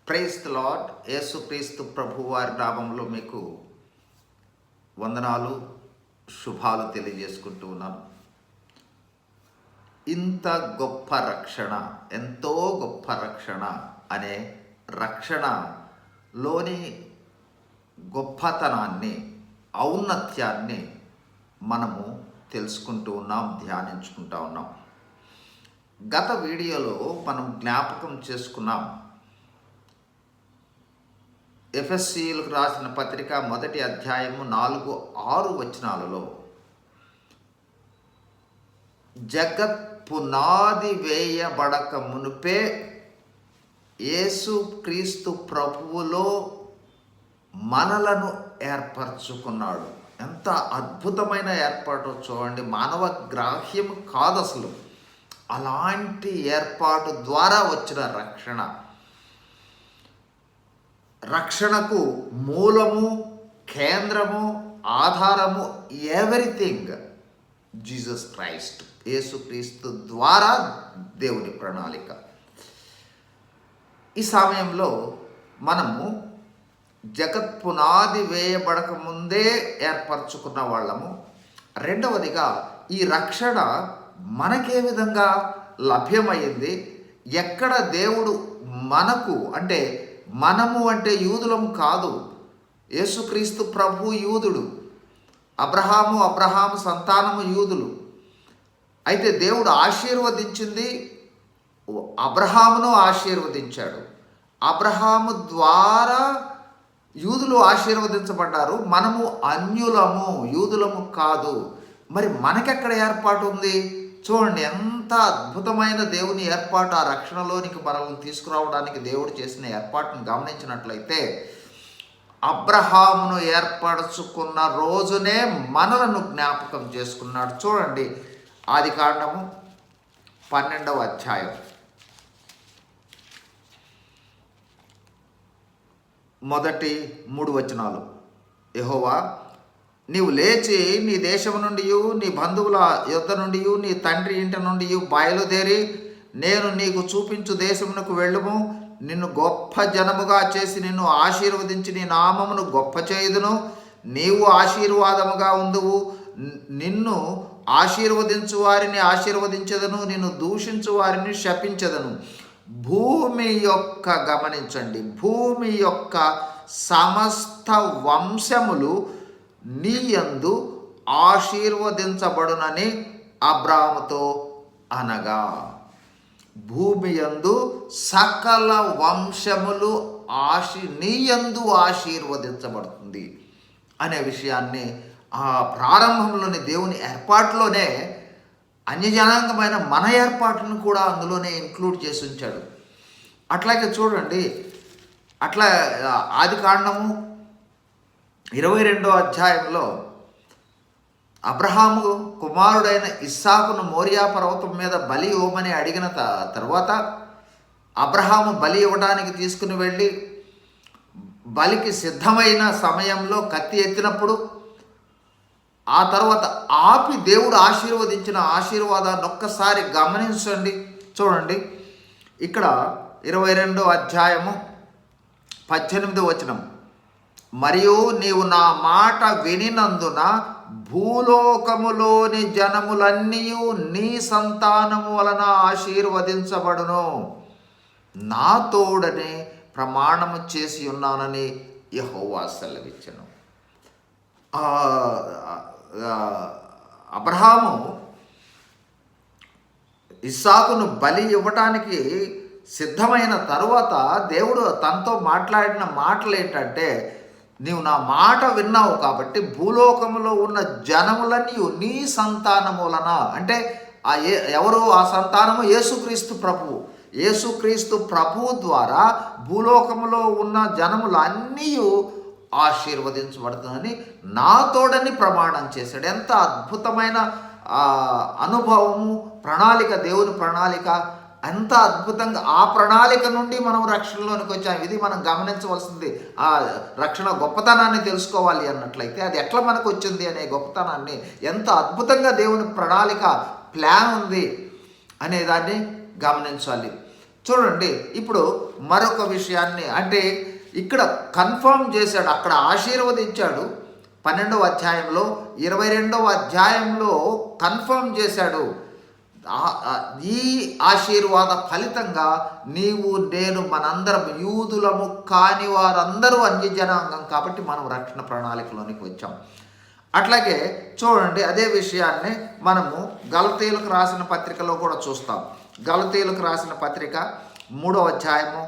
Praise the lord. యేసుక్రీస్తు ప్రభు వారి నామంలో మీకు వందనాలు, శుభాలు తెలియజేసుకుంటూ ఉన్నాను. ఇంత గొప్ప రక్షణ, ఎంతో గొప్ప రక్షణ అనే రక్షణలోని గొప్పతనాన్ని, ఔన్నత్యాన్ని మనము తెలుసుకుంటూ ఉన్నాం, ధ్యానించుకుంటూ ఉన్నాం. గత వీడియోలో మనం జ్ఞాపకం చేసుకున్నాం. ఎఫెసీయులకు రాసిన పత్రిక 1వ అధ్యాయము 4-6 వచనాలలో జగత్ పునాది వేయబడక మునుపే యేసు క్రీస్తు ప్రభువులో మనలను ఏర్పరచుకున్నాడు. ఎంత అద్భుతమైన ఏర్పాటు చూడండి. మానవ గ్రాహ్యం కాదు అసలు. అలాంటి ఏర్పాటు ద్వారా వచ్చిన రక్షణకు మూలము, కేంద్రము, ఆధారము, ఎవ్రీథింగ్ జీసస్ క్రైస్ట్, యేసుక్రీస్తు ద్వారా దేవుని ప్రణాళిక. ఈ సమయంలో మనము జగత్ పునాది వేయబడక ముందే ఏర్పరచుకున్న వాళ్ళము. రెండవదిగా ఈ రక్షణ మనకే విధంగా లభ్యమైంది, ఎక్కడ దేవుడు మనకు అంటే మనము అంటే యూదులం కాదు. యేసుక్రీస్తు ప్రభు యూదుడు, అబ్రహాము సంతానము యూదులు. అయితే దేవుడు ఆశీర్వదించింది, అబ్రహామును ఆశీర్వదించాడు. అబ్రహాము ద్వారా యూదులు ఆశీర్వదించబడ్డారు. మనము అన్యులము, యూదులము కాదు. మరి మనకెక్కడ ఏర్పాటు ఉంది? చూడండి, ఎంత అద్భుతమైన దేవుని ఏర్పాటు. ఆ రక్షణలోనికి మనల్ని తీసుకురావడానికి దేవుడు చేసిన ఏర్పాటును గమనించినట్లయితే, అబ్రహామును ఏర్పరచుకున్న రోజునే మనలను జ్ఞాపకం చేసుకున్నాడు. చూడండి, ఆదికాండము 12వ అధ్యాయం మొదటి 3 వచనాలు. యెహోవా, నీవు లేచి నీ దేశము నుండి, నీ బంధువుల యొద్ద నుండి, నీ తండ్రి ఇంటి నుండి బయలుదేరి నేను నీకు చూపించు దేశమునకు వెళ్ళుము. నిన్ను గొప్ప జనముగా చేసి నిన్ను ఆశీర్వదించి నీ నామమును గొప్ప చేయుదును. నీవు ఆశీర్వాదముగా ఉందువు. నిన్ను ఆశీర్వదించు వారిని ఆశీర్వదించదను, నిన్ను దూషించు వారిని శపించదను. భూమి యొక్క, గమనించండి, భూమి యొక్క సమస్త వంశములు నీ యందు ఆశీర్వదించబడునని అబ్రాహాముతో అనగా, భూమి యందు సకల వంశములు నీ యందు ఆశీర్వదించబడుతుంది అనే విషయాన్ని ఆ ప్రారంభంలోని దేవుని ఏర్పాటులోనే అన్యజనాంగమైన మన ఏర్పాట్లను కూడా అందులోనే ఇంక్లూడ్ చేసి ఉంచాడు. అట్లాగే చూడండి, అట్లా ఆదికాండము 22వ అధ్యాయంలో అబ్రహాము కుమారుడైన ఇస్సాకును మోరియా పర్వతం మీద బలి ఇవ్వమని అడిగిన తర్వాత అబ్రహాము బలి ఇవ్వడానికి తీసుకుని వెళ్ళి బలికి సిద్ధమైన సమయంలో కత్తి ఎత్తినప్పుడు ఆ తర్వాత ఆపి దేవుడు ఆశీర్వదించిన ఆశీర్వాదాన్ని ఒక్కసారి గమనించండి. చూడండి, ఇక్కడ 22వ అధ్యాయము 18వ వచనం. మరియు నీవు నా మాట వినినందున భూలోకములోని జనములన్నీ నీ సంతానము వలన ఆశీర్వదించబడును. నా తోడనే ప్రమాణము చేసి ఉన్నానని యెహోవా సెలవిచ్చెను. అబ్రహాము ఇస్సాకును బలి ఇవ్వటానికి సిద్ధమైన తరువాత దేవుడు తనతో మాట్లాడిన మాటలు ఏంటంటే, నీవు నా మాట విన్నావు కాబట్టి భూలోకములో ఉన్న జనములన్నీ నీ సంతానము వలన, అంటే ఎవరు ఆ సంతానము? యేసుక్రీస్తు ప్రభువు. యేసుక్రీస్తు ప్రభువు ద్వారా భూలోకములో ఉన్న జనములన్నీ ఆశీర్వదించబడుతుందని నా తోడని ప్రమాణం చేశాడు. ఎంత అద్భుతమైన అనుభవము, ప్రణాళిక, దేవుని ప్రణాళిక. ఎంత అద్భుతంగా ఆ ప్రణాళిక నుండి మనం రక్షణలోనికి వచ్చాం. ఇది మనం గమనించవలసింది. ఆ రక్షణ గొప్పతనాన్ని తెలుసుకోవాలి అన్నట్లయితే అది ఎట్లా మనకు వచ్చింది అనే గొప్పతనాన్ని, ఎంత అద్భుతంగా దేవుని ప్రణాళిక, ప్లాన్ ఉంది అనే దాన్ని గమనించాలి. చూడండి, ఇప్పుడు మరొక విషయాన్ని అంటే ఇక్కడ కన్ఫర్మ్ చేశాడు, అక్కడ ఆశీర్వదించాడు. 12వ అధ్యాయంలో 22వ అధ్యాయంలో కన్ఫర్మ్ చేశాడు. ఈ ఆశీర్వాద ఫలితంగా నీవు నేను మనందరం యూదులము కాని వారందరూ అన్యజనాంగం కాబట్టి మనం రక్షణ ప్రణాళికలోనికి వచ్చాం. అట్లాగే చూడండి, అదే విషయాన్ని మనము గలతీయులకు రాసిన పత్రికలో కూడా చూస్తాం. గలతీయులకు రాసిన పత్రిక 3వ అధ్యాయము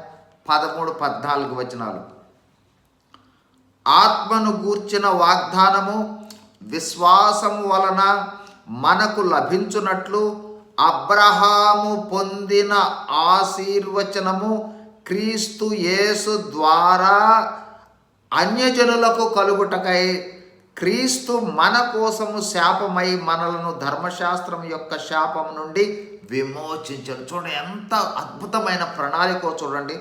13-14 వచనాలు. ఆత్మను గూర్చిన వాగ్దానము విశ్వాసము వలన మనకు లభించున్నట్లు అబ్రహాము పొందిన ఆశీర్వచనము క్రీస్తు యేసు ద్వారా అన్యజనులకు కలుగుటకై క్రీస్తు మన కోసము శాపమై మనలను ధర్మశాస్త్రం యొక్క శాపం నుండి విమోచించను. చూడండి ఎంత అద్భుతమైన ప్రణాళిక చూడండి.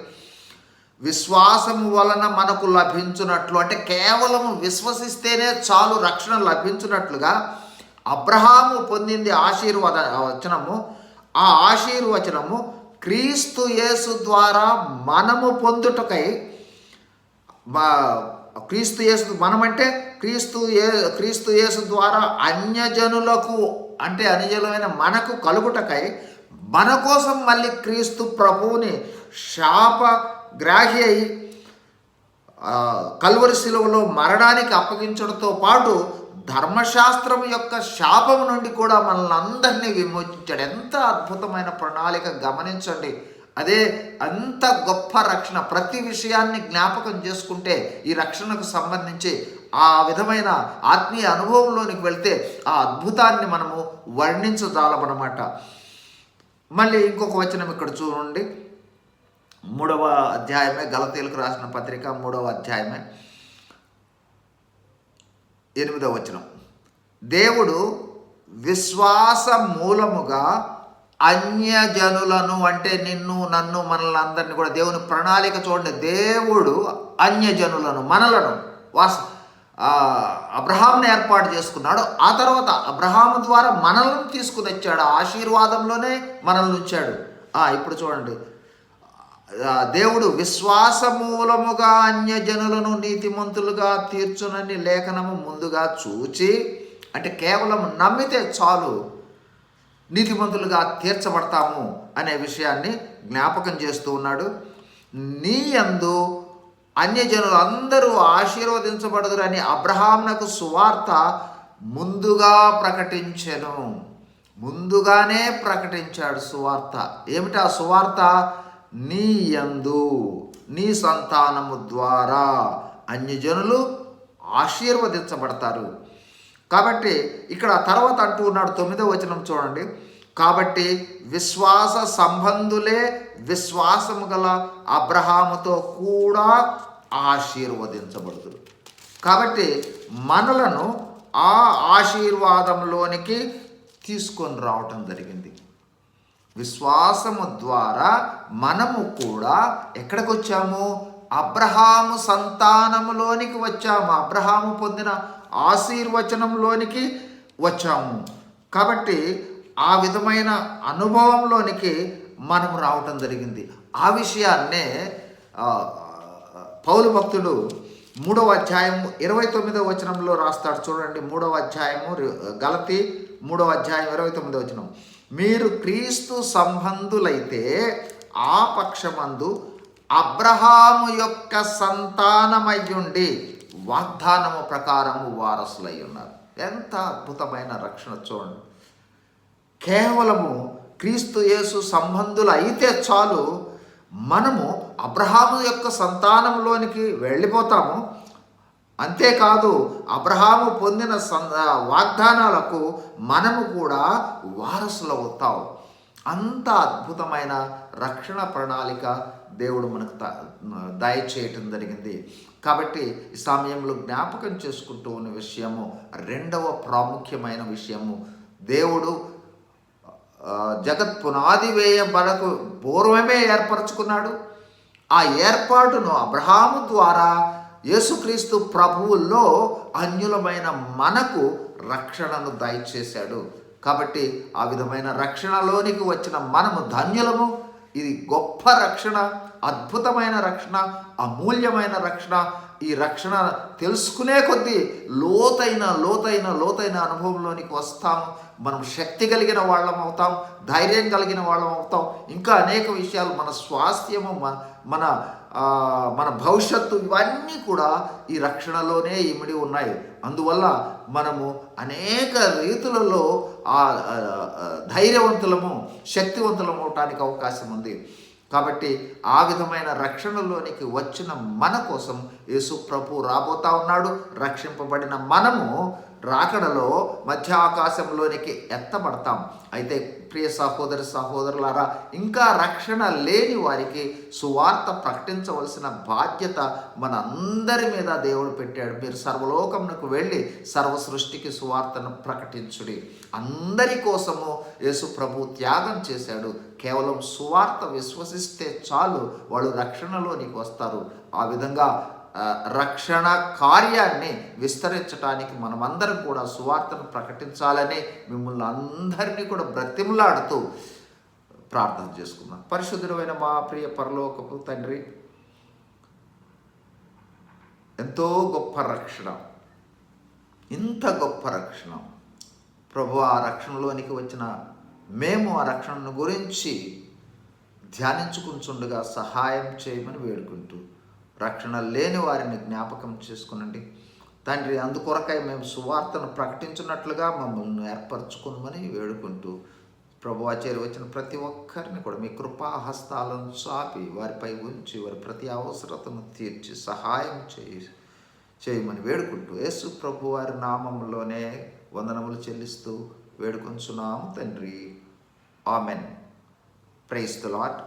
విశ్వాసము వలన మనకు లభించున్నట్లు అంటే కేవలం విశ్వసిస్తేనే చాలు రక్షణ లభించున్నట్లుగా అబ్రహాము పొందింది వచనము. ఆ ఆశీర్వచనము క్రీస్తు యేసు ద్వారా మనము పొందుటకై క్రీస్తు యేసు మనమంటే క్రీస్తు యేసు ద్వారా అన్యజనులకు అంటే అన్యజనులైన మనకు కలుగుటకై మన కోసం మళ్ళీ క్రీస్తు ప్రభువుని శాపగ్రాహి అయి కల్వరి శిలువలో మరణానికి అప్పగించడంతో పాటు ధర్మశాస్త్రం యొక్క శాపం నుండి కూడా మనల్ని అందరినీ విమోచించాడు. ఎంత అద్భుతమైన ప్రణాళిక గమనించండి. అదే అంత గొప్ప రక్షణ. ప్రతి విషయాన్ని జ్ఞాపకం చేసుకుంటే ఈ రక్షణకు సంబంధించి ఆ విధమైన ఆత్మీయ అనుభవంలోనికి వెళ్తే ఆ అద్భుతాన్ని మనము వర్ణించజాలమన్నమాట. మళ్ళీ ఇంకొక వచనం ఇక్కడ చూడండి, 3వ అధ్యాయమే గలతీయులకు రాసిన పత్రిక 3వ అధ్యాయమే 8వ వచనం. దేవుడు విశ్వాస మూలముగా అన్యజనులను అంటే నిన్ను నన్ను మనల్ని అందరినీ కూడా దేవుని ప్రణాళిక చూడండి. దేవుడు అన్యజనులను మనలను అబ్రహాంని ఏర్పాటు చేసుకున్నాడు. ఆ తర్వాత అబ్రహాము ద్వారా మనల్ని తీసుకుని వచ్చాడు. ఆశీర్వాదంలోనే మనల్ని ఉంచాడు. ఇప్పుడు చూడండి, దేవుడు విశ్వాస మూలముగా అన్యజనులను నీతిమంతులుగా తీర్చునని లేఖనము ముందుగా చూచి అంటే కేవలం నమ్మితే చాలు నీతిమంతులుగా తీర్చబడతాము అనే విషయాన్ని జ్ఞాపకం చేస్తూ ఉన్నాడు. నీ యందు అన్యజనులు అందరూ ఆశీర్వదించబడదురని అబ్రహామునకు సువార్త ముందుగానే ప్రకటించాడు సువార్త. ఏమిటి ఆ సువార్త? నీ యందు నీ సంతానము ద్వారా అన్యజనులు ఆశీర్వదించబడతారు. కాబట్టి ఇక్కడ తర్వాత అంటూ ఉన్నాడు 9వ వచనం చూడండి. కాబట్టి విశ్వాస సంబంధులే విశ్వాసము గల అబ్రహాముతో కూడా ఆశీర్వదించబడుతురు. కాబట్టి మనలను ఆ ఆశీర్వాదంలోనికి తీసుకొని రావటం జరిగింది. విశ్వాసము ద్వారా మనము కూడా ఎక్కడికి వచ్చాము? అబ్రహాము సంతానములోనికి వచ్చాము. అబ్రహాము పొందిన ఆశీర్వచనంలోనికి వచ్చాము. కాబట్టి ఆ విధమైన అనుభవంలోనికి మనము రావటం జరిగింది. ఆ విషయాన్నే పౌలు భక్తుడు 3వ అధ్యాయము 29వ వచనంలో రాస్తాడు. చూడండి, 3వ అధ్యాయము గలతీ 3వ అధ్యాయం 29వ వచనం. మీరు క్రీస్తు సంబంధులైతే ఆ పక్షమందు అబ్రహాము యొక్క సంతానమయ్యుండి వాగ్దానము ప్రకారము వారసులై ఉన్నారు. ఎంత అద్భుతమైన రక్షణ చూడండి. కేవలము క్రీస్తు యేసు సంబంధులు అయితే చాలు, మనము అబ్రహాము యొక్క సంతానంలోనికి వెళ్ళిపోతాము. అంతేకాదు అబ్రహాము పొందిన వాగ్దానాలకు మనము కూడా వారసులు అవుతాము. అంత అద్భుతమైన రక్షణ ప్రణాళిక దేవుడు మనకు దయచేయటం జరిగింది. కాబట్టి ఈ సమయంలో జ్ఞాపకం చేసుకుంటూ ఉన్న విషయము, రెండవ ప్రాముఖ్యమైన విషయము, దేవుడు జగత్ పునాది వేయబడకు పూర్వమే ఏర్పరచుకున్నాడు. ఆ ఏర్పాటును అబ్రహాము ద్వారా యేసుక్రీస్తు ప్రభువుల్లో అన్యులమైన మనకు రక్షణను దయచేశాడు. కాబట్టి ఆ విధమైన రక్షణలోనికి వచ్చిన మనము ధన్యులము. ఇది గొప్ప రక్షణ, అద్భుతమైన రక్షణ, అమూల్యమైన రక్షణ. ఈ రక్షణ తెలుసుకునే కొద్దీ లోతైన లోతైన లోతైన అనుభవంలోనికి వస్తాము. మనం శక్తి కలిగిన వాళ్ళం అవుతాం, ధైర్యం కలిగిన వాళ్ళం అవుతాం. ఇంకా అనేక విషయాలు, మన స్వాస్థ్యము, మన మన భవిష్యత్తు, ఇవన్నీ కూడా ఈ రక్షణలోనే ఇమిడి ఉన్నాయి. అందువల్ల మనము అనేక రీతులలో ధైర్యవంతులము, శక్తివంతులము అవటానికి అవకాశం ఉంది. కాబట్టి ఆ విధమైన రక్షణలోనికి వచ్చిన మన కోసం యేసు ప్రభు రాబోతా ఉన్నాడు. రక్షింపబడిన మనము రాకడలో మధ్య ఆకాశంలోనికి ఎత్తబడతాం. అయితే ప్రియ సహోదరి సహోదరులారా, ఇంకా రక్షణ లేని వారికి సువార్త ప్రకటించవలసిన బాధ్యత మన అందరి మీద దేవుడు పెట్టాడు. మీరు సర్వలోకమునకు వెళ్ళి సర్వ సృష్టికి సువార్తను ప్రకటించుడి. అందరి కోసము యేసు ప్రభు త్యాగం చేశాడు. కేవలం సువార్త విశ్వసిస్తే చాలు, వాళ్ళు రక్షణలోనికి వస్తారు. ఆ విధంగా రక్షణ కార్యాన్ని విస్తరించడానికి మనమందరం కూడా సువార్తను ప్రకటించాలని మిమ్మల్ని అందరినీ కూడా బ్రతిమలాడుతూ ప్రార్థన చేసుకున్నాం. పరిశుద్ధుడైన మా ప్రియ పరలోకపు తండ్రి, ఎంతో గొప్ప రక్షణ, ఇంత గొప్ప రక్షణ ప్రభు, ఆ రక్షణలోనికి వచ్చిన మేము ఆ రక్షణను గురించి ధ్యానించుకుంటుండగా సహాయం చేయమని వేడుకుంటూ, రక్షణ లేని వారిని జ్ఞాపకం చేసుకునండి తండ్రి. అందుకొరకై మేము సువార్తను ప్రకటించినట్లుగా మమ్మల్ని ఏర్పరచుకోమని వేడుకుంటూ, ప్రభు చేరి వచ్చిన ప్రతి ఒక్కరిని కూడా మీ కృపా హస్తాలను చాపి వారిపై ఉంచి వారి ప్రతి అవసరతను తీర్చి సహాయం చేయమని వేడుకుంటూ, యేసు ప్రభు వారి నామంలోనే వందనములు చెల్లిస్తూ వేడుకొంచున్నాము తండ్రి. ఆమెన్. Praise the lord.